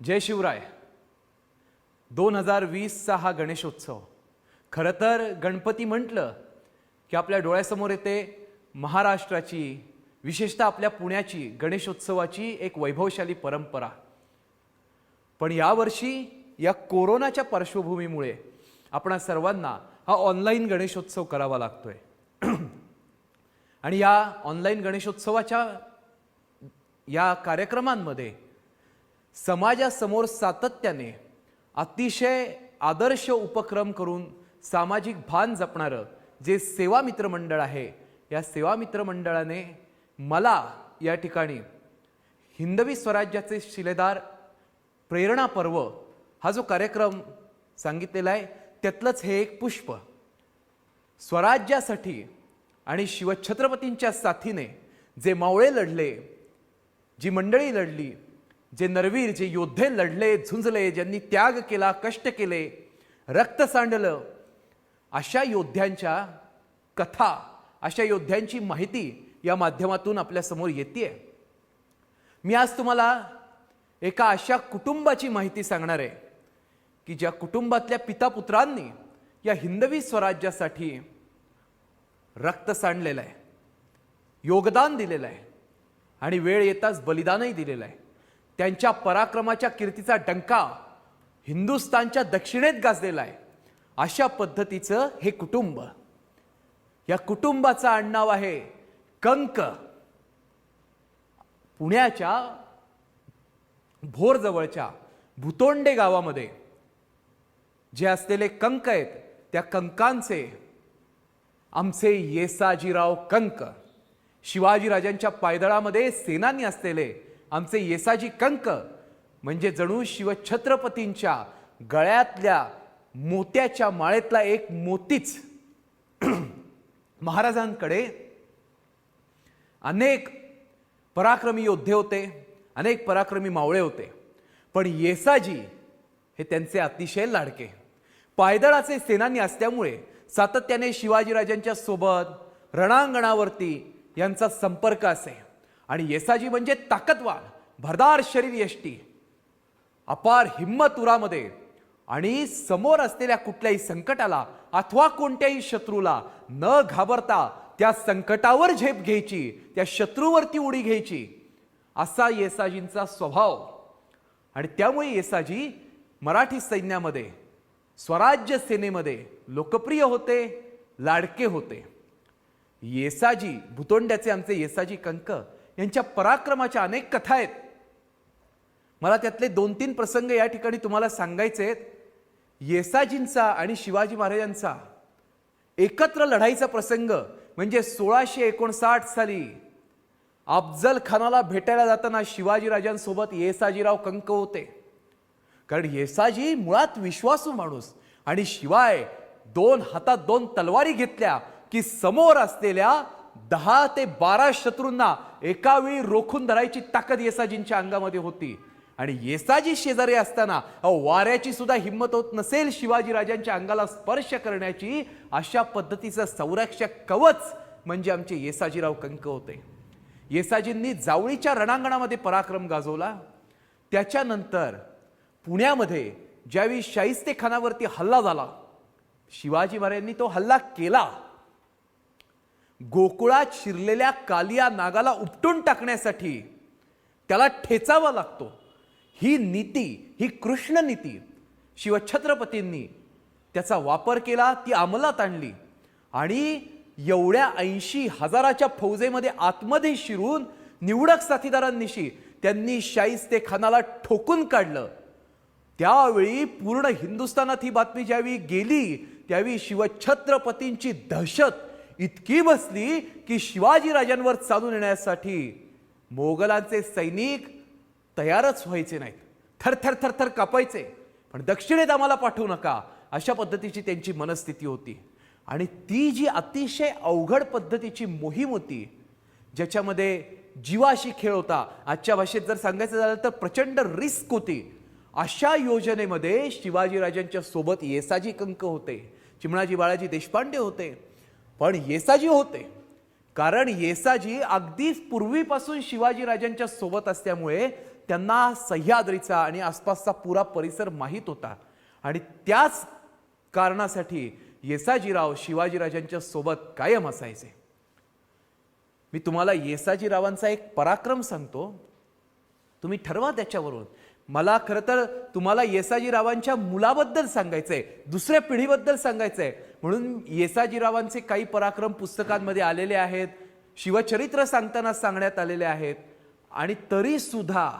जय शिवराय. 2020चा हा गणेशोत्सव. खरं तर गणपती म्हटलं की आपल्या डोळ्यासमोर येते महाराष्ट्राची, विशेषतः आपल्या पुण्याची गणेशोत्सवाची एक वैभवशाली परंपरा. पण यावर्षी या कोरोनाच्या पार्श्वभूमीमुळे आपणा सर्वांना हा ऑनलाईन गणेशोत्सव करावा लागतोय. आणि या ऑनलाईन गणेशोत्सवाच्या या कार्यक्रमांमध्ये समाजासमोर सातत्याने अतिशय आदर्श उपक्रम करून सामाजिक भान जपणारं जे सेवा मित्र मंडळ आहे, या सेवा मित्र मंडळाने मला या ठिकाणी हिंदवी स्वराज्याचे शिलेदार प्रेरणा पर्व हा जो कार्यक्रम सांगितलेला आहे, त्यातलंच हे एक पुष्प. स्वराज्यासाठी आणि शिवछत्रपतींच्या साथीने जे मावळे लढले, जी मंडळी लढली, जे नरवीर, जे योद्धे लढले, झुंजले, ज्यांनी त्याग केला, कष्ट केले, रक्त सांडलं, अशा योद्ध्यांच्या कथा, अशा योद्ध्यांची माहिती या माध्यमातून आपल्या समोर येते. मी आज तुम्हाला एका अशा कुटुंबाची माहिती सांगणार आहे की ज्या कुटुंबातल्या पिता पुत्रांनी या हिंदवी स्वराज्यासाठी रक्त सांडलेलं आहे, योगदान दिलेलं आहे आणि वेळ येताच बलिदानही दिलेलं आहे. त्यांच्या पराक्रमाच्या कीर्तीचा डंका हिंदुस्थानच्या दक्षिणेत गाजलेला आहे. अशा पद्धतीचं हे कुटुंब. या कुटुंबाचं आडनाव आहे कंक. पुण्याच्या भोरजवळच्या भुतोंडे गावामध्ये जे असलेले कंक आहेत, त्या कंकांचे आमचे येसाजीराव कंक, शिवाजीराजांच्या पायदळामध्ये सेनानी असलेले आमचे येसाजी कंक म्हणजे जणू शिवछत्रपतींच्या गळ्यातल्या मोत्याच्या माळेतला एक मोतीच. महाराजांकडे अनेक पराक्रमी योद्धे होते, अनेक पराक्रमी मावळे होते, पण येसाजी हे त्यांचे अतिशय लाडके. पायदळाचे सेनानी असल्यामुळे सातत्याने शिवाजीराजांच्या सोबत रणांगणावरती यांचा संपर्क असे. आणि येसाजी म्हणजे ताकदवान, भरदार शरीर यष्टी, अपार हिम्मत उरामध्ये, आणि समोर असलेल्या कुठल्याही संकटाला अथवा कोणत्याही शत्रूला न घाबरता त्या संकटावर झेप घ्यायची, त्या शत्रूवरती उडी घ्यायची, असा येसाजींचा स्वभाव. आणि त्यामुळे येसाजी मराठी सैन्यामध्ये, स्वराज्य सेनेमध्ये लोकप्रिय होते, लाडके होते. येसाजी भुतोंड्याचे आमचे येसाजी कंक यांच्या पराक्रमाच्या अनेक कथा आहेत. मला त्यातले 2-3 प्रसंग या ठिकाणी तुम्हाला सांगायचे आहेत. येसाजींचा आणि शिवाजी महाराजांचा एकत्र लढाईचा प्रसंग म्हणजे 1659 साली अफजल खानाला भेटायला जाताना शिवाजीराजांसोबत येसाजीराव कंक होते. कारण येसाजी मुळात विश्वासू माणूस, आणि शिवाय 2 हातात 2 तलवारी घेतल्या की समोर असलेल्या 10 ते 12 शत्रूंना एका वेळी रोखून धरायची ताकद येसाजींच्या अंगामध्ये होती. आणि येसाजी शेजारी असताना वाऱ्याची सुद्धा हिंमत होत नसेल शिवाजीराजांच्या अंगाला स्पर्श करण्याची, अशा पद्धतीचं संरक्षक कवच म्हणजे आमचे येसाजीराव कंक होते. येसाजींनी जावळीच्या रणांगणामध्ये पराक्रम गाजवला. त्याच्यानंतर पुण्यामध्ये ज्यावेळी शाहिस्तेखानावरती हल्ला झाला, शिवाजी महाराजांनी तो हल्ला केला. गोकुळात शिरलेल्या कालिया नागाला उपटून टाकण्यासाठी त्याला ठेचावा लागतो. ही नीती, ही कृष्ण नीती शिवछत्रपतींनी त्याचा वापर केला, ती अंमलात आणली. आणि एवढ्या 80,000च्या फौजेमध्ये आतमध्ये शिरून निवडक साथीदारांनिशी त्यांनी शाहिस्तेखानाला ठोकून काढलं. त्यावेळी पूर्ण हिंदुस्थानात ही बातमी ज्यावेळी गेली, त्यावेळी शिवछत्रपतींची दहशत इतकी बसली की शिवाजीराजांवर चालून येण्यासाठी मोगलांचे सैनिक तयारच व्हायचे नाहीत. थरथर थरथर कापायचे, पण दक्षिणेत आम्हाला पाठवू नका, अशा पद्धतीची त्यांची मनस्थिती होती. आणि ती जी अतिशय अवघड पद्धतीची मोहीम होती, ज्याच्यामध्ये जीवाशी खेळ होता, आजच्या भाषेत जर सांगायचं झालं तर प्रचंड रिस्क होती, अशा योजनेमध्ये शिवाजीराजांच्या सोबत येसाजी कंक होते, चिमणाजी बाळाजी देशपांडे होते. पण येसाजी होते कारण येसाजी अगदीच पूर्वीपासून शिवाजीराजांच्या सोबत असल्यामुळे त्यांना सह्याद्रीचा आणि आसपासचा पुरा परिसर माहीत होता आणि त्याच कारणासाठी येसाजीराव शिवाजीराजांच्या सोबत कायम असायचे. मी तुम्हाला येसाजीरावांचा एक पराक्रम सांगतो, तुम्ही ठरवा त्याच्यावरून. मला खरं तर तुम्हाला येसाजीरावांच्या मुलाबद्दल सांगायचंय, दुसऱ्या पिढीबद्दल सांगायचंय, म्हणून येसाजीरावांचे काही पराक्रम पुस्तकांमध्ये आलेले आहेत, शिवचरित्र सांगताना सांगण्यात आलेले आहेत. आणि तरी सुद्धा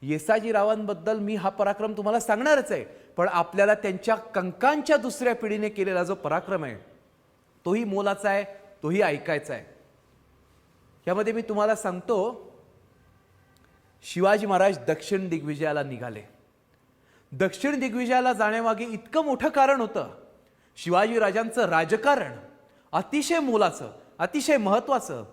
येसाजीरावांबद्दल मी हा पराक्रम तुम्हाला सांगणारच आहे, पण आपल्याला त्यांच्या कंकांच्या दुसऱ्या पिढीने केलेला जो पराक्रम आहे तोही मोलाचा आहे, तोही ऐकायचा आहे. यामध्ये मी तुम्हाला सांगतो, शिवाजी महाराज दक्षिण दिग्विजयाला निघाले. दक्षिण दिग्विजयाला जाण्यामागे इतकं मोठं कारण होतं. शिवाजी राजांचं राजकारण अतिशय मोलाचं, अतिशय महत्वाचं.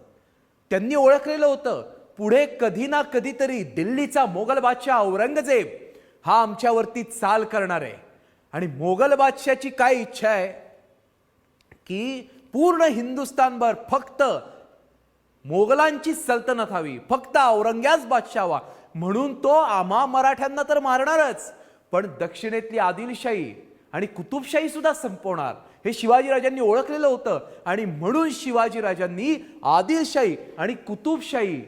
त्यांनी ओळखलेलं होतं, पुढे कधी ना कधीतरी दिल्लीचा मोगल बादशाह औरंगजेब हा आमच्यावरती चाल करणार आहे. आणि मोगल बादशाची काय इच्छा आहे की पूर्ण हिंदुस्थानभर फक्त मोगलांची सल्तनत हवी, फक्त औरंग्याच बादशाह व्हा. म्हणून तो आम्हा मराठ्यांना तर मारणारच, पण दक्षिणेतली आदिलशाही आणि कुतुबशाही सुद्धा संपवणार, हे शिवाजीराजांनी ओळखलेलं होतं. आणि म्हणून शिवाजीराजांनी आदिलशाही आणि कुतुबशाही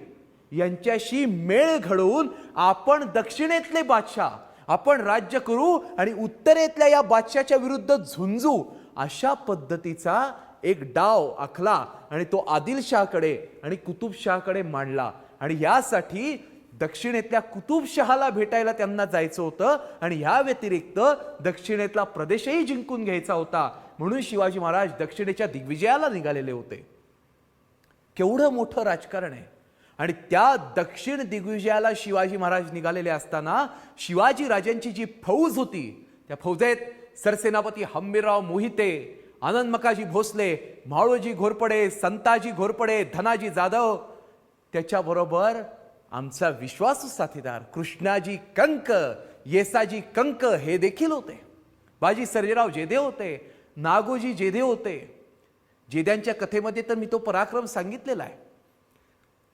यांच्याशी मेळ घडवून आपण दक्षिणेतले बादशाह आपण राज्य करू आणि उत्तरेतल्या या बादशाच्या विरुद्ध झुंजू, अशा पद्धतीचा एक डाव आखला आणि तो आदिलशाहकडे आणि कुतुबशाहकडे मांडला. आणि यासाठी दक्षिणेतल्या कुतुबशहाला भेटायला त्यांना जायचं होतं आणि या व्यतिरिक्त दक्षिणेतला प्रदेशही जिंकून घ्यायचा होता. म्हणून शिवाजी महाराज दक्षिणेच्या दिग्विजयाला निघालेले होते. केवढं मोठं राजकारण आहे. आणि त्या दक्षिण दिग्विजयाला शिवाजी महाराज निघालेले असताना शिवाजी राजांची जी फौज होती, त्या फौजेत सरसेनापती हंबीरराव मोहिते, आनंद मकाजी भोसले, माळोजी घोरपडे, संताजी घोरपडे, धनाजी जाधव, त्याच्याबरोबर आमचा विश्वासू साथीदार कृष्णाजी कंक, येसाजी कंक हे देखील होते. बाजी सर्जेराव जेधे होते, नागोजी जेधे होते. जेद्यांच्या कथेमध्ये तर मी तो पराक्रम सांगितलेला आहे.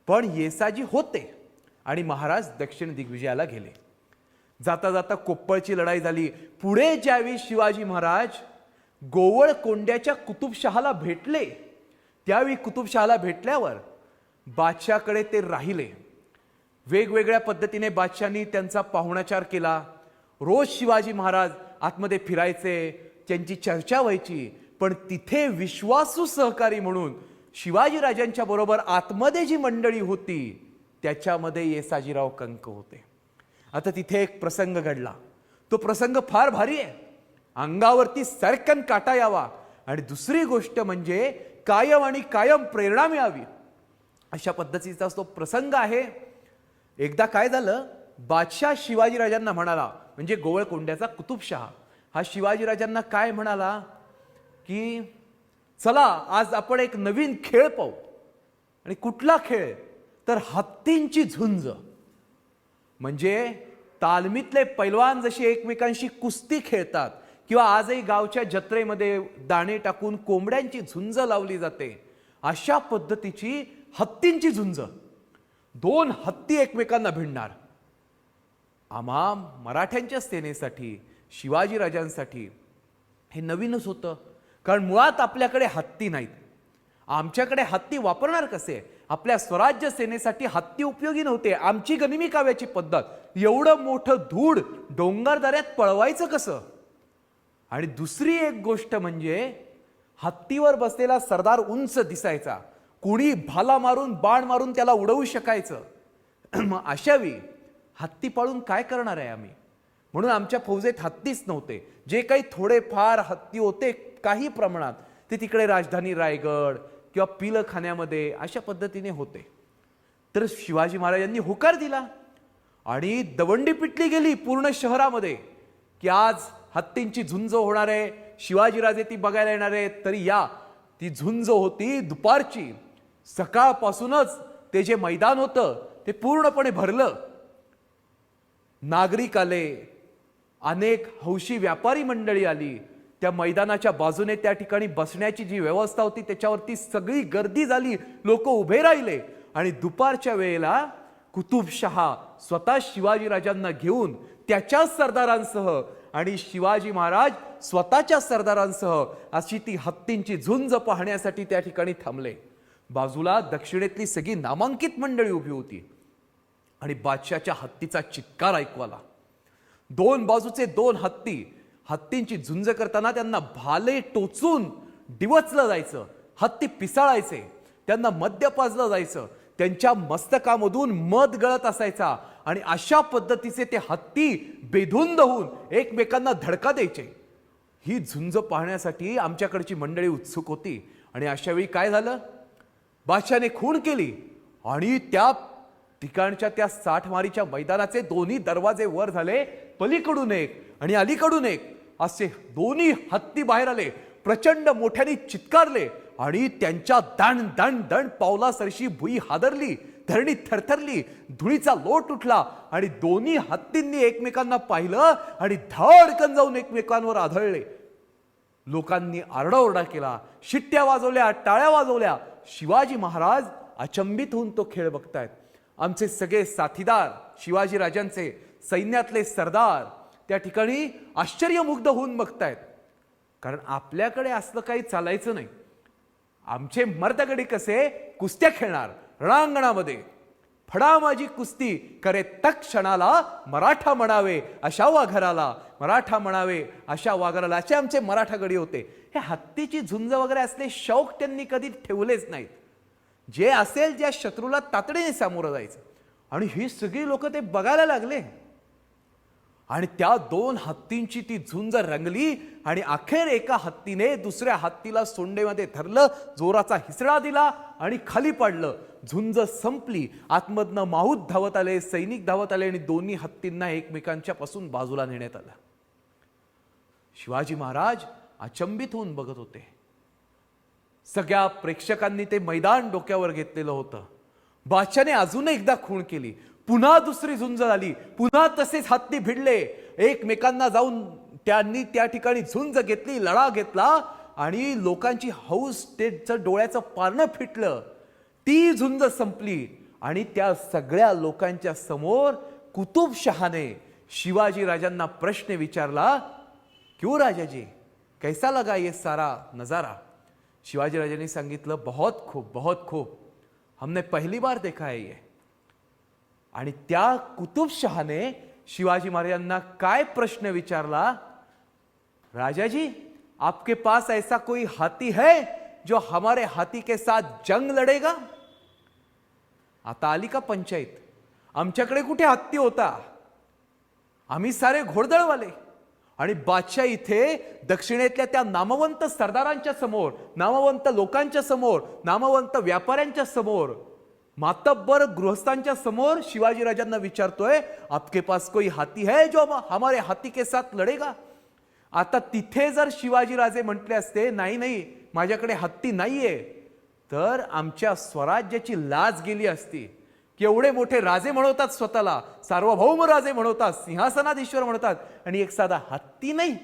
पण येसाजी होते आणि महाराज दक्षिण दिग्विजयाला गेले. जाता जाता कोप्पळची लढाई झाली. पुढे ज्यावेळी शिवाजी महाराज गोवळकोंड्याच्या कुतुबशहाला भेटले, त्यावेळी कुतुबशहाला भेटल्यावर बादशाहकडे ते राहिले. वेगवेगळ्या पद्धतीने बादशाहांनी त्यांचा पाहुणाचार केला. रोज शिवाजी महाराज आतमध्ये फिरायचे, त्यांची चर्चा व्हायची. पण तिथे विश्वासू सहकारी म्हणून शिवाजीराजांच्या बरोबर आतमध्ये जी मंडळी होती त्याच्यामध्ये येसाजीराव कंक होते. आता तिथे एक प्रसंग घडला. तो प्रसंग फार भारी आहे, अंगावरती सरकन काटा यावा. आणि दुसरी गोष्ट म्हणजे कायम आणि कायम प्रेरणा मिळावी, अशा पद्धतीचा तो प्रसंग आहे. एकदा काय झालं, बादशाह शिवाजीराजांना म्हणाला, म्हणजे गोवळकोंड्याचा कुतुबशहा हा शिवाजीराजांना काय म्हणाला की चला आज आपण एक नवीन खेळ पाहू. आणि कुठला खेळ तर हत्तींची झुंज. म्हणजे तालमीतले पैलवान जसे एकमेकांशी कुस्ती खेळतात किंवा आजही गावच्या जत्रेमध्ये दाणे टाकून कोंबड्यांची झुंज लावली जाते, अशा पद्धतीची हत्तींची झुंज. दोन हत्ती एकमेकांना भिडणार. आम्हा मराठ्यांच्या सेनेसाठी, शिवाजीराजांसाठी हे नवीनच होतं, कारण मुळात आपल्याकडे हत्ती नाहीत. आमच्याकडे हत्ती वापरणार कसे? आपल्या स्वराज्य सेनेसाठी हत्ती उपयोगी नव्हते. आमची गनिमी काव्याची पद्धत, एवढं मोठं धूळ डोंगरदऱ्यात पळवायचं कसं? आणि दुसरी एक गोष्ट म्हणजे हत्तीवर बसलेला सरदार उंच दिसायचा, कुणी भाला मारून बाण मारून त्याला उडवू शकायचं. मग अशावेळी हत्ती पाळून काय करणार आहे आम्ही? म्हणून आमच्या फौजेत हत्तीच नव्हते. जे काही थोडेफार हत्ती होते काही प्रमाणात, ते तिकडे राजधानी रायगड किंवा पिलखान्यामध्ये अशा पद्धतीने होते. तर शिवाजी महाराजांनी होकार दिला आणि दवंडी पिटली गेली पूर्ण शहरामध्ये की आज हत्तींची झुंज होणार आहे, शिवाजीराजे ती बघायला येणार आहेत. तरी या ती झुंज होती दुपारची. सकाळपासूनच ते जे मैदान होतं ते पूर्णपणे भरलं. नागरिक आले, अनेक हौशी व्यापारी मंडळी आली. त्या मैदानाच्या बाजूने त्या ठिकाणी बसण्याची जी व्यवस्था होती त्याच्यावरती सगळी गर्दी झाली, लोक उभे राहिले. आणि दुपारच्या वेळेला कुतुबशहा स्वतः शिवाजीराजांना घेऊन त्याच्या सरदारांसह आणि शिवाजी महाराज स्वतःच्या सरदारांसह अशी ती हत्तींची झुंज पाहण्यासाठी त्या ठिकाणी थांबले. बाजूला दक्षिणेतली सगळी नामांकित मंडळी उभी होती आणि बादशाच्या हत्तीचा चित्कार ऐकू आला. दोन बाजूचे दोन हत्तींची झुंज करताना त्यांना भाले टोचून डिवचलं जायचं, हत्ती पिसाळायचे, त्यांना मद्य पाजलं जायचं, त्यांच्या मस्तकामधून मध गळत असायचा आणि अशा पद्धतीचे ते हत्ती बेधुंद होऊन एकमेकांना धडका द्यायचे. ही झुंज पाहण्यासाठी आमच्याकडची मंडळी उत्सुक होती. आणि अशा वेळी काय झालं, बादशाने खूण केली आणि त्या ठिकाणच्या त्या 60 मारीच्या मैदानाचे दोन्ही दरवाजे वर झाले. पलीकडून एक आणि अलीकडून एक असे दोन्ही हत्ती बाहेर आले, प्रचंड मोठ्याने चित्कारले आणि त्यांच्या दण दण दण पावलासरशी भुई हादरली, धरणी थरथरली, धुळीचा लोट उठला आणि दोन्ही हत्तींनी एकमेकांना पाहिलं आणि धडकन जाऊन एकमेकांवर आदळले. लोकांनी आरडाओरडा केला, शिट्ट्या वाजवल्या, टाळ्या वाजवल्या. शिवाजी महाराज अचंबित होऊन तो खेळ बघतायत. आमचे सगळे साथीदार शिवाजी राजांचे सैन्यातले सरदार त्या ठिकाणी आश्चर्यमुग्ध होऊन बघतायत, कारण आपल्याकडे असलं काही चालायचं नाही. आमचे मर्दगडी कसे कुस्त्या खेळणार रणांगणामध्ये, फडामाजी कुस्ती करे तक क्षणाला मराठा म्हणावे अशा वाघराला, मराठा म्हणावे अशा वाघराला, असे आमचे मराठा गडी होते. हे हत्तीची झुंज वगैरे असले शौक त्यांनी कधी ठेवलेच नाहीत. जे असेल त्या शत्रूला तातडीने सामोरं जायचं. आणि ही सगळी लोक ते बघायला लागले आणि त्या दोन हत्तींची ती झुंज रंगली आणि अखेर एका हत्तीने दुसऱ्या हत्तीला सोंडेमध्ये धरलं, जोराचा हिसडा दिला आणि खाली पाडलं. झुंज संपली. आतमधनं माहूत धावत आले, सैनिक धावत आले आणि दोन्ही हत्तींना एकमेकांच्या पासून बाजूला नेण्यात आलं. शिवाजी महाराज अचंबित होऊन बघत होते. सगळ्या प्रेक्षकांनी ते मैदान डोक्यावर घेतलेलं होतं. बादशाने अजून एकदा खूण केली, पुन्हा दुसरी झुंज झाली, पुन्हा तसेच हत्ती भिडले. एकमेकांना जाऊन त्यांनी त्या ठिकाणी झुंज घेतली, लढा घेतला आणि लोकांची हौस त्याचं डोळ्याचं पारणं फिटलं. ती झुंज संपली आणि त्या सगळ्या लोकांच्या समोर कुतुबशहाने शिवाजी राजांना प्रश्न विचारला, क्यों राजाजी, कैसा लगा ये सारा नजारा? शिवाजी राजांनी सांगितलं, बहुत खूब, हमने पहली बार देखा है ये. आणि त्या कुतुबशहाने शिवाजी महाराजांना काय प्रश्न विचारला, राजाजी आपके पास ऐसा कोई हाथी है जो हमारे हाथी के साथ जंग लड़ेगा? आता आली का पंचायत. आमच्याकडे कुठे हत्ती होता, आम्ही सारे घोडदळवाले. आणि बादशाह इथे दक्षिणेतल्या त्या नामवंत सरदारांच्या समोर, नामवंत लोकांच्या समोर, नामवंत व्यापाऱ्यांच्या समोर, मातब्बर गृहस्थांच्या समोर शिवाजी राजांना विचारतोय, आपके पास कोई हाथी है जो हमारे हाथी के साथ लढेगा? आता तिथे जर शिवाजी राजे म्हटले असते, नाही नाही माझ्याकडे हत्ती नाहीये, तर आमच्या स्वराज्याची लाज गेली असती. केवढे मोठे राजे म्हणवतात स्वतःला, सार्वभौम राजे म्हणवतात, सिंहासनाधीश्वर म्हणतात, आणि एक साधा हत्ती नाही.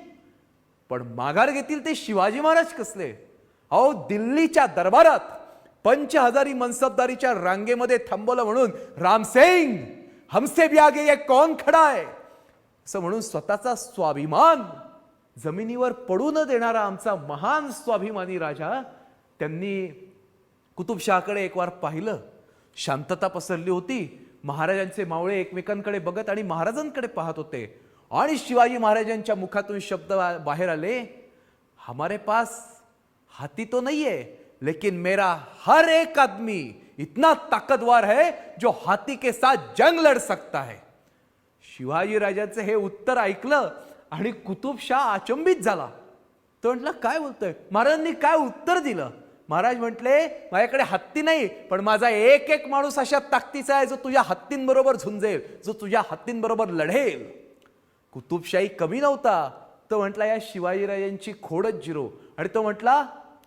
पण माघार घेतील ते शिवाजी महाराज कसले. अहो दिल्लीच्या दरबारात 5000 मनसबदारीच्या रांगेमध्ये थांबवलं म्हणून रामसिंग हमसे भी आगे ये कौन खडा है असं म्हणून स्वतःचा स्वाभिमान जमिनीवर पडू न देणारा आमचा महान स्वाभिमानी राजा, त्यांनी कुतुबशहाकडे एक वार पाहिलं. शांतता पसरली होती. महाराजांचे मावळे एकमेकांकडे बघत आणि महाराजांकडे पाहत होते. आणि शिवाजी महाराजांच्या मुखातून शब्द बाहेर आले, हमारे पास हाथी तो नहीं है, लेकिन मेरा हर एक आदमी इतना ताकतवर है जो हाथी के साथ जंग लड़ सकता है. शिवाजी राजाचे हे उत्तर ऐकलं आणि कुतुबशाह अचंबित झाला. तो म्हटला, काय बोलतोय, महाराजांनी काय उत्तर दिलं? महाराज म्हटले, माझ्याकडे हत्ती नाही, पण माझा एक एक माणूस अशा ताकदीचा आहे जो तुझ्या हत्तींबरोबर झुंजेल, जो तुझ्या हत्तींबरोबर लढेल. कुतुबशाही कमी नव्हता. तो म्हटला, या शिवाजीराजांची खोडच जिरो. आणि तो म्हटला,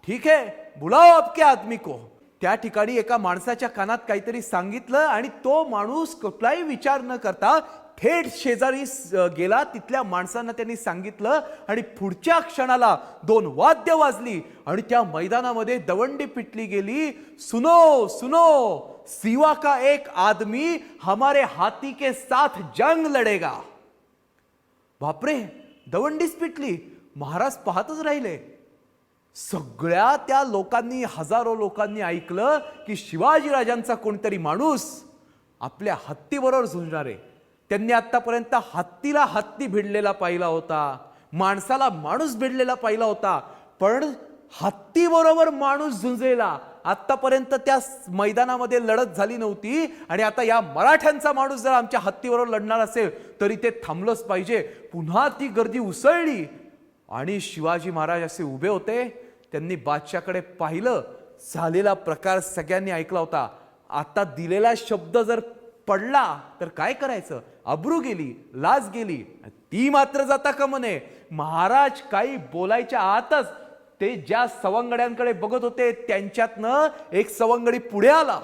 ठीक है बुलाओ आपके आदमी को. त्या ठिकाणी एका माणसाच्या कानात काहीतरी सांगितलं आणि तो माणूस कुठलाही विचार न करता थेट शेजारी गेला. तिथल्या माणसांना त्यांनी सांगितलं आणि पुढच्या क्षणाला 2 वाद्य वाजली आणि त्या मैदानामध्ये दवंडी पिटली गेली. सुनो सुनो, सिवा का एक आदमी हमारे हाथी के साथ जंग लढेगा. बापरे, दवंडीच पिटली. महाराज पाहतच राहिले. सगळ्या त्या लोकांनी, हजारो लोकांनी ऐकलं की शिवाजीराजांचा कोणतरी माणूस आपल्या हत्तीबरोबर झुंजणार आहे. त्यांनी आतापर्यंत हत्तीला हत्ती भिडलेला पाहिला होता, माणसाला माणूस भिडलेला पाहिला होता, पण हत्तीबरोबर माणूस झुंजलेला आतापर्यंत त्या मैदानामध्ये लढत झाली नव्हती. आणि आता या मराठ्यांचा माणूस जर आमच्या हत्तीबरोबर लढणार असेल तरी ते थांबलंच पाहिजे. पुन्हा ती गर्दी उसळली आणि शिवाजी महाराज असे उभे होते. त्यांनी बादशाहकडे पाहिलं. झालेला प्रकार सगळ्यांनी ऐकला होता. आता दिलेला शब्द जर पडला तर काय करायचं? अब्रू गेली, लाज गेली. ती मात्र जाता कामा नये. महाराज काही बोलायच्या आतच ते ज्या सवंगड्यांकडे बघत होते त्यांच्यातनं एक सवंगडी पुढे आला.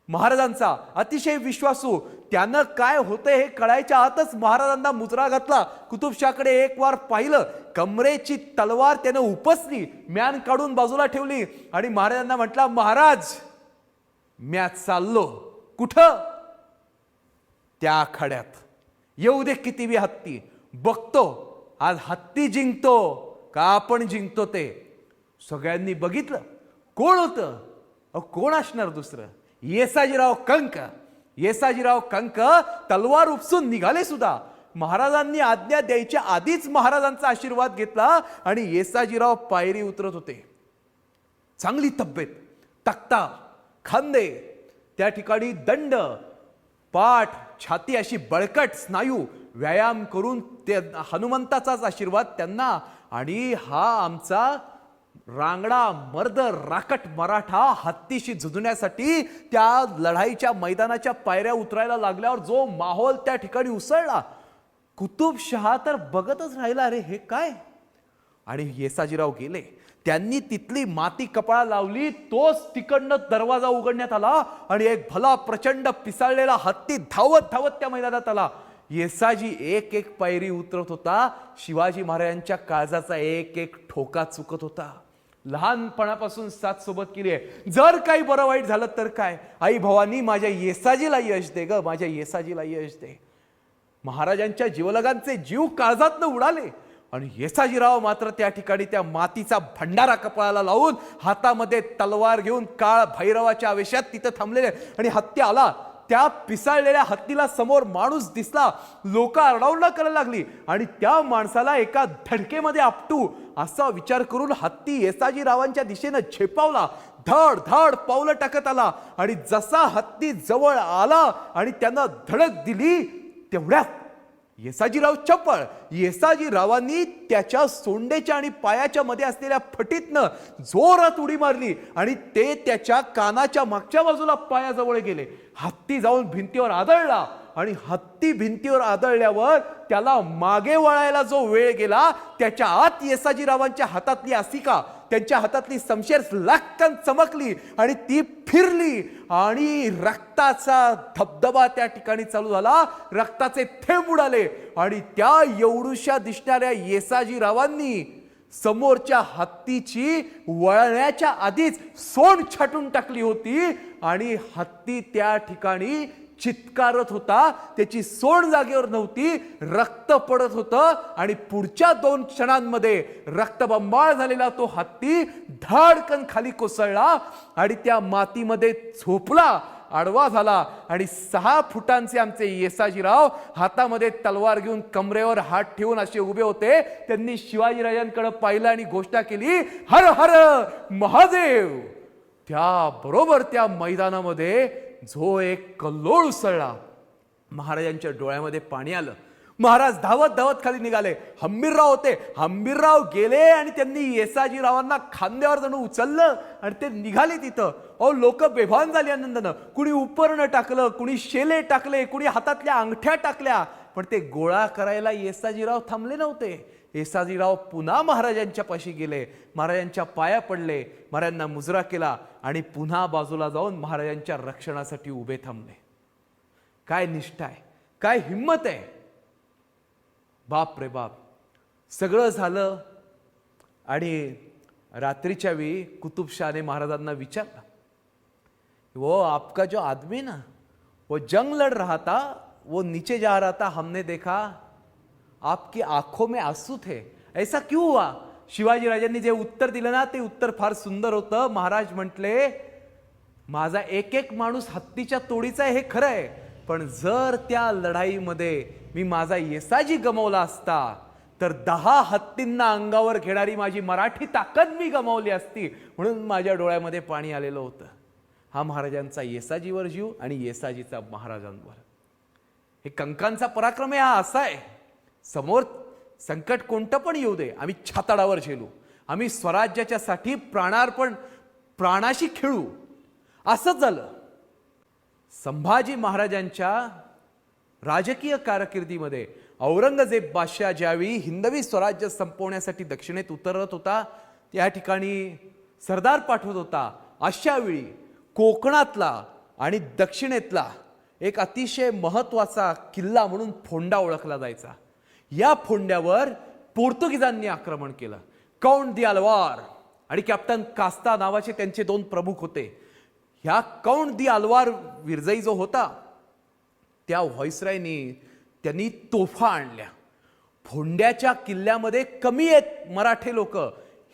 महाराजांचा अतिशय विश्वासू. त्यानं काय होतंय हे कळायच्या आतच महाराजांना मुजरा घातला. कुतुबशाहकडे एक वार पाहिलं. कमरेची तलवार त्यानं उपसली, म्यान काढून बाजूला ठेवली आणि महाराजांना म्हटला, महाराज म्या चाललो. कुठं? त्या आखाड्यात. येऊ दे किती हत्ती, बघतो आज हत्ती जिंकतो का आपण जिंकतो ते. सगळ्यांनी बघितलं. कोण होतं? कोण असणार दुसरं? येसाजीराव कंक. येसाजीराव कंक तलवार उपसून निघाले सुद्धा. महाराजांनी आज्ञा द्यायच्या आधीच महाराजांचा आशीर्वाद घेतला आणि येसाजीराव पायरी उतरत होते. चांगली तब्येत, तक्ता, खांदे, त्या ठिकाणी दंड, पाठ, छाती अशी बळकट स्नायू व्यायाम करून ते हनुमंताचाच आशीर्वाद त्यांना. आणि हा आमचा रांगडा मर्द राकट मराठा हत्तीशी झुंजण्यासाठी त्या लढाईच्या मैदानाच्या पायऱ्या उतरायला लागल्यावर जो माहोल त्या ठिकाणी उसळला, कुतुबशहा तर बघतच राहिला. अरे हे काय? आणि येसाजीराव गेले. त्यांनी तिथली माती कपाळा लावली. तोच तिकडनं दरवाजा उघडण्यात आला आणि एक भला प्रचंड पिसाळलेला हत्ती धावत धावत त्या मैदानात आला. येसाजी एक एक पायरी उतरत होता. शिवाजी महाराजांच्या काळजाचा एक एक ठोका चुकत होता. लहानपणापासून साथ सोबत केली आहे. जर काही बरं वाईट झालं तर काय, आई भवानी माझ्या येसाजीला यश दे ग, माझ्या येसाजीला यश दे. महाराजांच्या जीवलगांचे जीव काळजातनं उडाले आणि येसाजीराव मात्र त्या ठिकाणी त्या मातीचा भंडारा कपाळाला लावून हातामध्ये तलवार घेऊन काळ भैरवाच्या आवेशात तिथं थांबलेले. आणि हत्ती आला. त्या पिसाळलेल्या हत्तीला समोर माणूस दिसला. लोक आरडाओरडा करायला लागली आणि त्या माणसाला एका धडकेमध्ये आपटू असा विचार करून हत्ती येसाजीरावांच्या दिशेनं झेपावला. धड धड पावलं टाकत आला आणि जसा हत्ती जवळ आला आणि त्यानं धडक दिली तेवढ्यात येसाजीराव चपळ. येसाजीरावांनी त्याच्या सोंडेच्या आणि पायाच्या मध्ये असलेल्या फटीतनं जोरात उडी मारली आणि ते त्याच्या कानाच्या मागच्या बाजूला पायाजवळ गेले. हत्ती जाऊन भिंतीवर आदळला आणि हत्ती भिंतीवर आदळल्यावर त्याला मागे वळायला जो वेळ गेला त्याच्या आत येसाजीरावांच्या हातातली आसिका, त्यांच्या हातातली समशेर लाक्कन चमकली आणि ती फिरली आणि रक्ताचा धबधबा त्या ठिकाणी चालू झाला. रक्ताचे थेंब उडाले आणि त्या एवढूशा दिसणाऱ्या येसाजीरावांनी समोरच्या हत्तीची वळण्याच्या आधीच सोंड छाटून टाकली होती आणि हत्ती त्या ठिकाणी चित्कारत होता. त्याची सोंड जागेवर नव्हती, रक्त पडत होतं आणि पुढच्या 2 क्षणांमध्ये रक्तबंबाळ झालेला तो हत्ती धडकन खाली कोसळला आणि त्या मातीमध्ये झोपला, आडवा झाला. आणि 6 फुटांचे आमचे येसाजीराव हातामध्ये तलवार घेऊन कमरेवर हात ठेवून असे उभे होते. त्यांनी शिवाजीराजांकडे पाहिलं आणि घोषणा केली, हर हर महादेव. त्याबरोबर त्या मैदानामध्ये जो एक कल्लोळ उसळला. महाराजांच्या डोळ्यामध्ये पाणी आलं. महाराज धावत धावत खाली निघाले. हंबीरराव होते. हंबीरराव गेले आणि त्यांनी येसाजीरावांना खांद्यावर जणू उचललं आणि ते निघाले तिथं. अहो लोक बेभान झाली आनंदानं. कुणी उपरणं टाकलं, कुणी शेले टाकले, कुणी हातातल्या अंगठ्या टाकल्या, पण ते गोळा करायला येसाजीराव थांबले नव्हते. येसाजीराव पुन्हा महाराजांच्या पाशी गेले, महाराजांच्या पाया पडले, महाराजांना मुजरा केला आणि पुन्हा बाजूला जाऊन महाराजांच्या रक्षणासाठी उभे थांबले. काय निष्ठा आहे, काय हिम्मत आहे. बाप रे बाप. सगळं झालं आणि रात्रीच्या वेळी कुतुबशाहने महाराजांना विचारलं, वो आपका जो आदमी ना वो जंग लड़ रहा था, वो नीचे जा रहा था, हमने देखा आपकी आंखों में आंसू थे, ऐसा क्यों हुआ. शिवाजीराजांनी जे उत्तर दिलं ना ते उत्तर फार सुंदर होतं. महाराज म्हटले, माझा एक एक माणूस हत्तीच्या तोडीचा आहे हे खरं आहे, पण जर त्या लढाईमध्ये मी माझा येसाजी गमावला असता तर 10 हत्तींना अंगावर घेणारी माझी मराठी ताकद मी गमावली असती, म्हणून माझ्या डोळ्यामध्ये पाणी आलेलं होतं. हा महाराजांचा येसाजीवर जीव आणि येसाजीचा महाराजांवर. हे कंकांचा पराक्रम आहे. हा असा आहे, समोर संकट कोणतं पण येऊ दे, आम्ही छाताडावर झेलू, आम्ही स्वराज्याच्या साठी प्राणाशी खेळू. असंच झालं. संभाजी महाराजांच्या राजकीय कारकिर्दीमध्ये औरंगजेब बादशाह ज्यावेळी हिंदवी स्वराज्य संपवण्यासाठी दक्षिणेत उतरत होता, त्या ठिकाणी सरदार पाठवत होता, अशा वेळी कोकणातला आणि दक्षिणेतला एक अतिशय महत्त्वाचा किल्ला म्हणून फोंडा ओळखला जायचा. या फोंड्यावर पोर्तुगीजांनी आक्रमण केलं. कौंट दी अलवार आणि कॅप्टन कास्ता नावाचे त्यांचे 2 प्रमुख होते. ह्या कौंट दी अलवार विरजई जो होता, त्या व्हाईसरायनी त्यांनी तोफा आणल्या. फोंड्याच्या किल्ल्यामध्ये कमी आहेत मराठे लोक,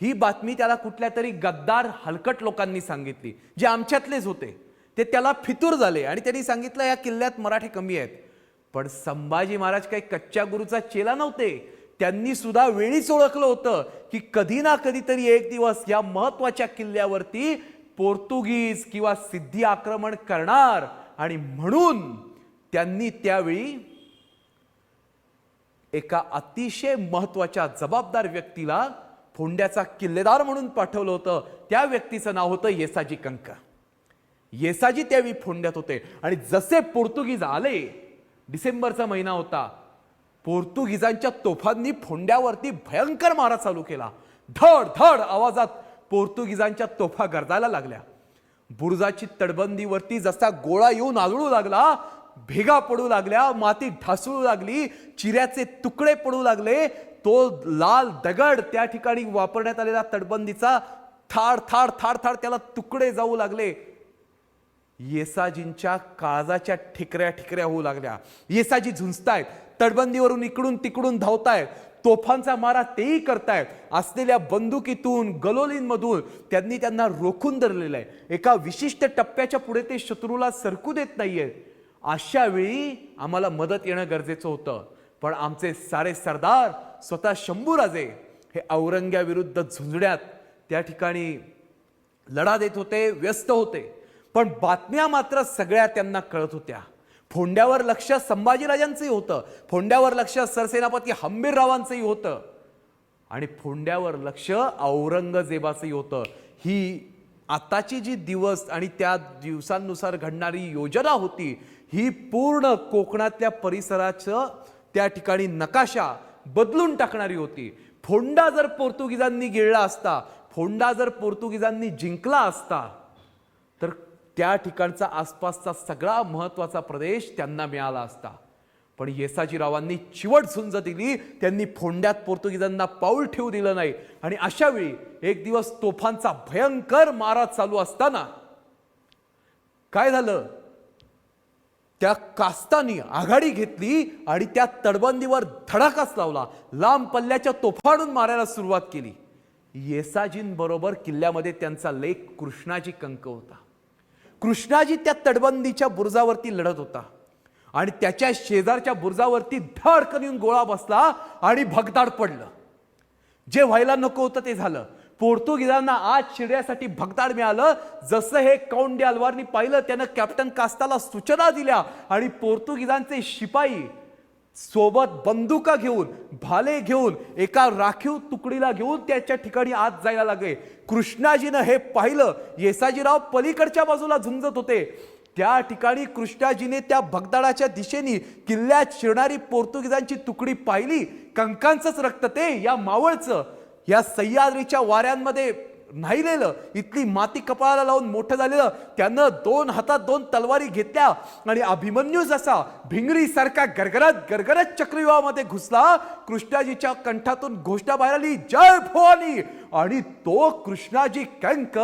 ही बातमी त्याला कुठल्या तरी गद्दार हलकट लोकांनी सांगितली, जे आमच्यातलेच होते. ते त्याला फितूर झाले आणि त्यांनी सांगितलं या किल्ल्यात मराठे कमी आहेत. पण संभाजी महाराज काही कच्च्या गुरूचा चेला नव्हते. त्यांनी सुद्धा वेळीच ओळखलं होतं की कधी ना कधीतरी एक दिवस या महत्वाच्या किल्ल्यावरती पोर्तुगीज किंवा सिद्धी आक्रमण करणार, आणि म्हणून त्यांनी त्यावेळी एका अतिशय महत्वाच्या जबाबदार व्यक्तीला फोंड्याचा किल्लेदार म्हणून पाठवलं होतं. त्या व्यक्तीचं नाव होतं येसाजी कंक. येसाजी त्यावेळी फोंड्यात होते आणि जसे पोर्तुगीज आले, डिसेंबरचा महिना होता, पोर्तुगीजांच्या तोफांनी फोंड्यावरती भयंकर मारा चालू केला. धड धड आवाजात पोर्तुगीजांच्या तोफा गरजायला लागल्या. बुरुजाची तटबंदीवरती जसा गोळा येऊन आदळू लागला, भेगा पडू लागल्या, माती ढासळू लागली, चिऱ्याचे तुकडे पडू लागले. तो लाल दगड त्या ठिकाणी वापरण्यात आलेला तटबंदीचा थाड थाड थाड थाड त्याला तुकडे जाऊ लागले. येसाजींच्या काळजाच्या ठिकऱ्या ठिकऱ्या होऊ लागल्या. येसाजी झुंजतायत, तटबंदीवरून इकडून तिकडून धावतायत, तोफांचा मारा तेही करतायत. असलेल्या बंदुकीतून गलोलींमधून त्यांना रोखून धरलेलं आहे. एका विशिष्ट टप्प्याच्या पुढे ते शत्रूला सरकू देत नाहीये. अशा वेळी आम्हाला मदत येणं गरजेचं होतं, पण आमचे सारे सरदार, स्वतः शंभूराजे हे औरंग्याविरुद्ध झुंजण्यात त्या ठिकाणी लढा देत होते, व्यस्त होते. पण बातम्या मात्र सगळ्या त्यांना कळत होत्या. फोंड्यावर लक्ष संभाजीराजांचंही होतं, फोंड्यावर लक्ष सरसेनापती हंबीररावांचंही होतं, आणि फोंड्यावर लक्ष औरंगजेबाचंही होतं. ही आताची जी दिवस आणि त्या दिवसांनुसार घडणारी योजना होती, ही पूर्ण कोकणातल्या परिसराचं त्या ठिकाणी नकाशा बदलून टाकणारी होती. फोंडा जर पोर्तुगीजांनी गिळला असता, फोंडा जर पोर्तुगीजांनी जिंकला असता, तर त्या ठिकाणचा आसपासचा सगळा महत्वाचा प्रदेश त्यांना मिळाला असता. पण येसाजीरावांनी चिवट झुंज दिली. त्यांनी फोंड्यात पोर्तुगीजांना पाऊल ठेवू दिलं नाही. आणि अशा वेळी एक दिवस तोफांचा भयंकर मारा चालू असताना काय झालं, त्या कास्तानी आघाडी घेतली आणि त्या तटबंदीवर धडाकाच लावला. लांब पल्ल्याच्या तोफाडून मारायला सुरुवात केली. येसाजींबरोबर किल्ल्यामध्ये त्यांचा लेक कृष्णाजी कंक होता. कृष्णाजी त्या तटबंदीच्या बुरुजावरती लढत होता आणि त्याच्या शेजारच्या बुरुजावरती धडकन येऊन गोळा बसला आणि भगदाड पडलं. जे व्हायला नको होतं ते झालं. पोर्तुगीजांना आज शिरण्यासाठी भगदाड मिळालं. जसं हे कौंट दी अलवारनी पाहिलं, त्यानं कॅप्टन कास्ताला सूचना दिल्या आणि पोर्तुगीजांचे शिपाई सोबत बंदुका घेऊन, भाले घेऊन, एका राखीव तुकडीला घेऊन त्याच्या ठिकाणी आत जायला लागले. कृष्णाजीनं हे पाहिलं. येसाजीराव पलीकडच्या बाजूला झुंजत होते. त्या ठिकाणी कृष्णाजीने त्या भगदाडाच्या दिशेने किल्ल्यात शिरणारी पोर्तुगीजांची तुकडी पाहिली. कंकांचंच रक्त ते, या मावळचं, या सह्याद्रीच्या वाऱ्यांमध्ये नाहीलेलं, इथली माती कपाळाला लावून मोठं झालेलं, त्यानं 2 हातात 2 तलवारी घेतल्या आणि अभिमन्यू जसा भिंगरीसारखा गरगरत गरगरत चक्रव्यूहामध्ये घुसला. कृष्णाजीच्या कंठातून घोषणा बाहेर आली, जय भवानी. आणि तो कृष्णाजी कंक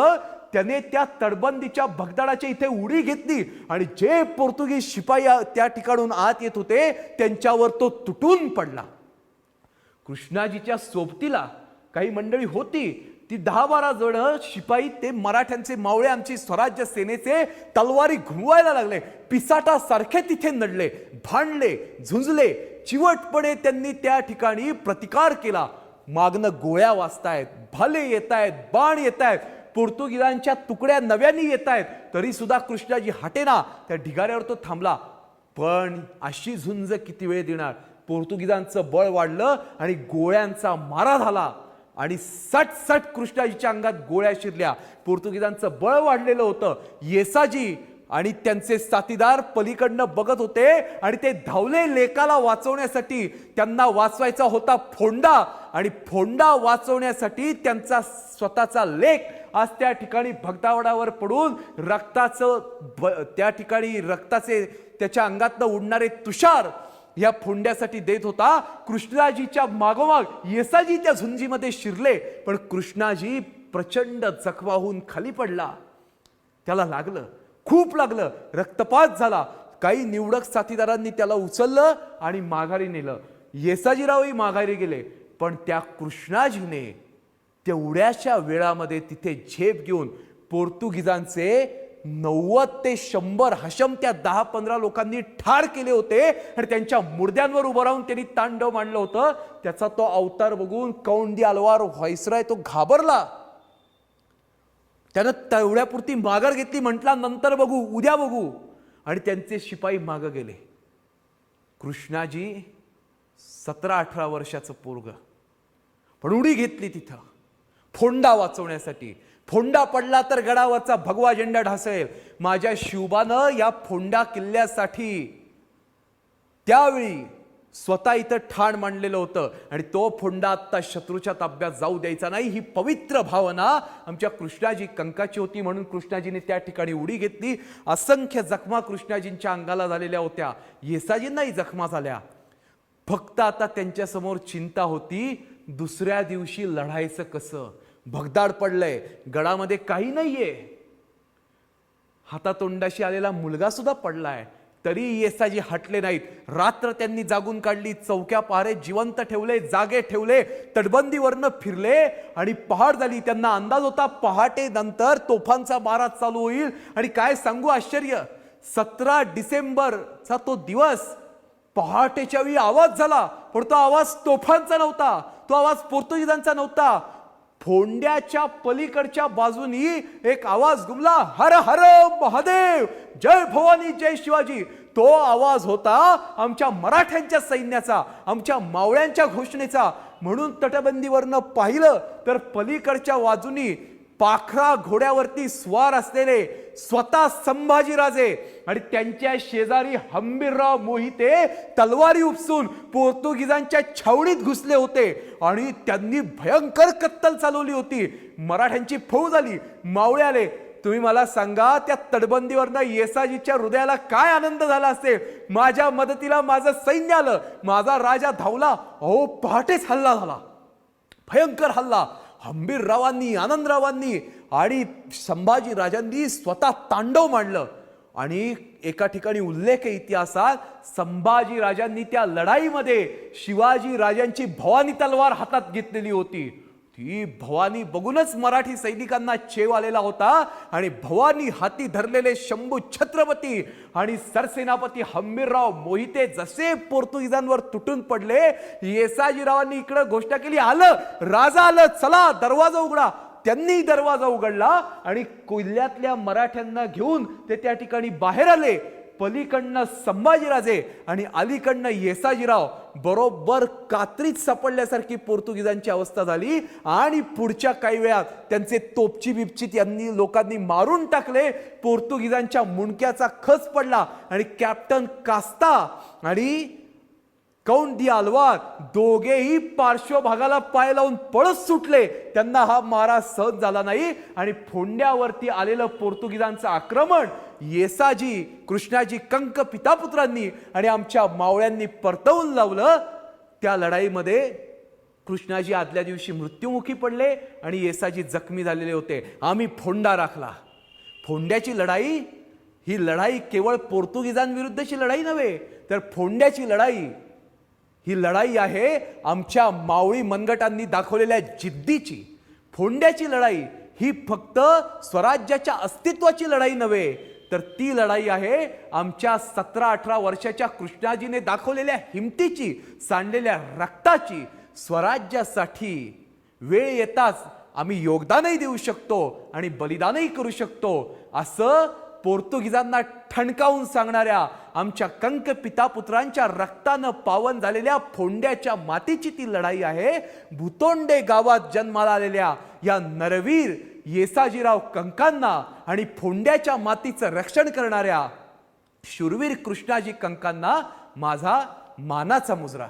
त्याने त्या तटबंदीच्या भगदाडाच्या इथे उडी घेतली आणि जे पोर्तुगीज शिपाई त्या ठिकाणून आत येत होते त्यांच्यावर तो तुटून पडला. कृष्णाजीच्या सोबतीला काही मंडळी होती, ती 10-12 जण शिपाई, ते मराठ्यांचे मावळे, आमची स्वराज्य सेनेचे, तलवारी घुमवायला लागले. पिसाटासारखे तिथे नडले, भांडले, झुंजले. चिवटपणे त्यांनी त्या ठिकाणी प्रतिकार केला. मागणं गोळ्या वाजतायत, भाले येतायत, बाण येतायत, पोर्तुगीजांच्या तुकड्या नव्याने येत आहेत, तरी सुद्धा कृष्णाजी हटेना. त्या ढिगाऱ्यावर तो थांबला. पण अशी झुंज किती वेळ देणार? पोर्तुगीजांचं बळ वाढलं आणि गोळ्यांचा मारा झाला आणि सट कृष्णाजीच्या अंगात गोळ्या शिरल्या. पोर्तुगीजांचं बळ वाढलेलं होतं. येसाजी आणि त्यांचे साथीदार पलीकडनं बघत होते आणि ते धावले लेकाला वाचवण्यासाठी. त्यांना वाचवायचा होता फोंडा आणि फोंडा वाचवण्यासाठी त्यांचा स्वतःचा लेक आज त्या ठिकाणी भगदावडावर पडून त्या ठिकाणी रक्ताचे त्याच्या अंगातनं उडणारे तुषार या फोंड्यासाठी देत होता. कृष्णाजीच्या मागोमाग येसाजी त्या झुंजीमध्ये शिरले, पण कृष्णाजी प्रचंड जखमाहून खाली पडला. त्याला लागलं, खूप लागलं, रक्तपात झाला. काही निवडक साथीदारांनी त्याला उचललं आणि माघारी नेलं. येसाजीरावही माघारी गेले, पण त्या कृष्णाजीने तेवढ्याशा वेळामध्ये तिथे झेप घेऊन पोर्तुगीजांचे 90 ते 100 हशम त्या 10-15 लोकांनी ठार केले होते आणि त्यांच्या मुर्द्यांवर उभं राहून त्यांनी तांडव मांडलं होतं. त्याचा तो अवतार बघून कौंडी अल्वार व्हायसराय तो घाबरला. त्यानं तेवढ्यापुरती माघार घेतली, म्हटला नंतर बघू, उद्या बघू, आणि त्यांचे शिपाई मागं गेले. कृष्णाजी 17-18 वर्षाचं पोरग, पण उडी घेतली तिथं फोंडा वाचवण्यासाठी. फोंडा पडला तर गडावरचा भगवा झेंडा ढासळेल. माझ्या शिवबानं या फोंडा किल्ल्यासाठी त्यावेळी स्वतः इथं ठाण मांडलेलं होतं आणि तो फोंडा आत्ता शत्रूच्या ताब्यात जाऊ द्यायचा नाही, ही पवित्र भावना आमच्या कृष्णाजी कंकाची होती. म्हणून कृष्णाजीने त्या ठिकाणी उडी घेतली. असंख्य जखमा कृष्णाजींच्या अंगाला झालेल्या होत्या, येसाजींनाही जखमा झाल्या. फक्त आता त्यांच्या समोर चिंता होती, दुसऱ्या दिवशी लढायचं कसं? भगदाड पडलंय, गडामध्ये काही नाहीये, हातातोंडाशी आलेला मुलगा सुद्धा पडलाय, तरी येसाजी हटले नाहीत. रात्र त्यांनी जागून काढली, चौक्या पहारे जिवंत ठेवले, जागे ठेवले, तटबंदीवरनं फिरले आणि पहाट झाली. त्यांना अंदाज होता पहाटे नंतर तोफांचा मारा चालू होईल. आणि काय सांगू आश्चर्य, 17 डिसेंबरचा तो दिवस, पहाटेच्या वेळी आवाज झाला, पण तो आवाज तोफांचा नव्हता, तो आवाज पोर्तुगीजांचा नव्हता. फोंड्याच्या पलीकडच्या बाजूनी एक आवाज घुमला, हर हर महादेव, जय भवानी, जय शिवाजी. तो आवाज होता आमच्या मराठ्यांच्या सैन्याचा, आमच्या मावळ्यांच्या घोषणेचा. म्हणून तटबंदीवरनं पाहिलं तर पलीकडच्या बाजूनी पाखरा घोड्यावरती स्वार असलेले स्वतः संभाजीराजे आणि त्यांच्या शेजारी हंबीरराव मोहिते तलवारी उपसून पोर्तुगीजांच्या छावणीत घुसले होते आणि त्यांनी भयंकर कत्तल चालवली होती. मराठ्यांची फौज आली, मावळे आले. तुम्ही मला सांगा, त्या तटबंदीवरनं येसाजीच्या हृदयाला काय आनंद झाला असेल. माझ्या मदतीला माझं सैन्य आलं, माझा राजा धावला. अहो, पहाटेच हल्ला झाला, भयंकर हल्ला. हंबीररावांनी, आनंदरावांनी आणि संभाजी राजांनी स्वतः तांडव मांडलं. आणि एका ठिकाणी उल्लेख आहे इतिहासात, संभाजी राजांनी त्या लढाईमध्ये शिवाजी राजांची भवानी तलवार हातात घेतलेली होती. ती भवानी बघूनच मराठी सैनिकांना चेव आलेला होता आणि भवानी हाती धरलेले शंभू छत्रपती आणि सरसेनापती हंबीरराव मोहिते जसे पोर्तुगीजांवर तुटून पडले, येसाजीरावांनी इकडे घोषणा केली, आलं राजा आलं, चला दरवाजा उघडा. त्यांनी दरवाजा उघडला आणि किल्ल्यातल्या मराठ्यांना घेऊन ते त्या ठिकाणी बाहेर आले. पलीकडनं संभाजीराजे आणि अलीकडनं येसाजीराव. बरोबर कात्रीत सापडल्यासारखी पोर्तुगीजांची अवस्था झाली आणि पुढच्या काही वेळात त्यांचे तोपची बिपची त्यांनी लोकांनी मारून टाकले. पोर्तुगीजांच्या मुंडक्याचा खच पडला आणि कॅप्टन कास्ता आणि कौंडी आलवार दोघेही पार्श्वभागाला पाय लावून पळत सुटले. त्यांना हा मारा सहन झाला नाही आणि फोंड्यावरती आलेलं पोर्तुगीजांचं आक्रमण येसाजी, कृष्णाजी कंक पितापुत्रांनी आणि आमच्या मावळ्यांनी परतवून लावलं. त्या लढाईमध्ये कृष्णाजी आदल्या दिवशी मृत्युमुखी पडले आणि येसाजी जखमी झालेले होते. आम्ही फोंडा राखला. फोंड्याची लढाई ही लढाई केवळ पोर्तुगीजांविरुद्धची लढाई नव्हे, तर फोंड्याची लढाई ही लढाई आहे आमच्या मावळी मनगटांनी दाखवलेल्या जिद्दीची. फोंड्याची लढाई ही फक्त स्वराज्याच्या अस्तित्वाची लढाई नव्हे, तर ती लढाई आहे आमच्या 17-18 वर्षाच्या कृष्णाजीने दाखवलेल्या हिमतीची, सांडलेल्या रक्ताची. स्वराज्यासाठी वेळ येताच आम्ही योगदानही देऊ शकतो आणि बलिदानही करू शकतो, असं पोर्तुगीजांना ठणकावून सांगणाऱ्या आमच्या कंक पितापुत्रांच्या रक्तानं पावन झालेल्या फोंड्याच्या मातीची ती लढाई आहे. भुतोंडे गावात जन्माला आलेल्या या नरवीर येसाजीराव कंकांना आणि फोंड्याच्या मातीचं रक्षण करणाऱ्या शूरवीर कृष्णाजी कंकांना माझा मानाचा मुजरा.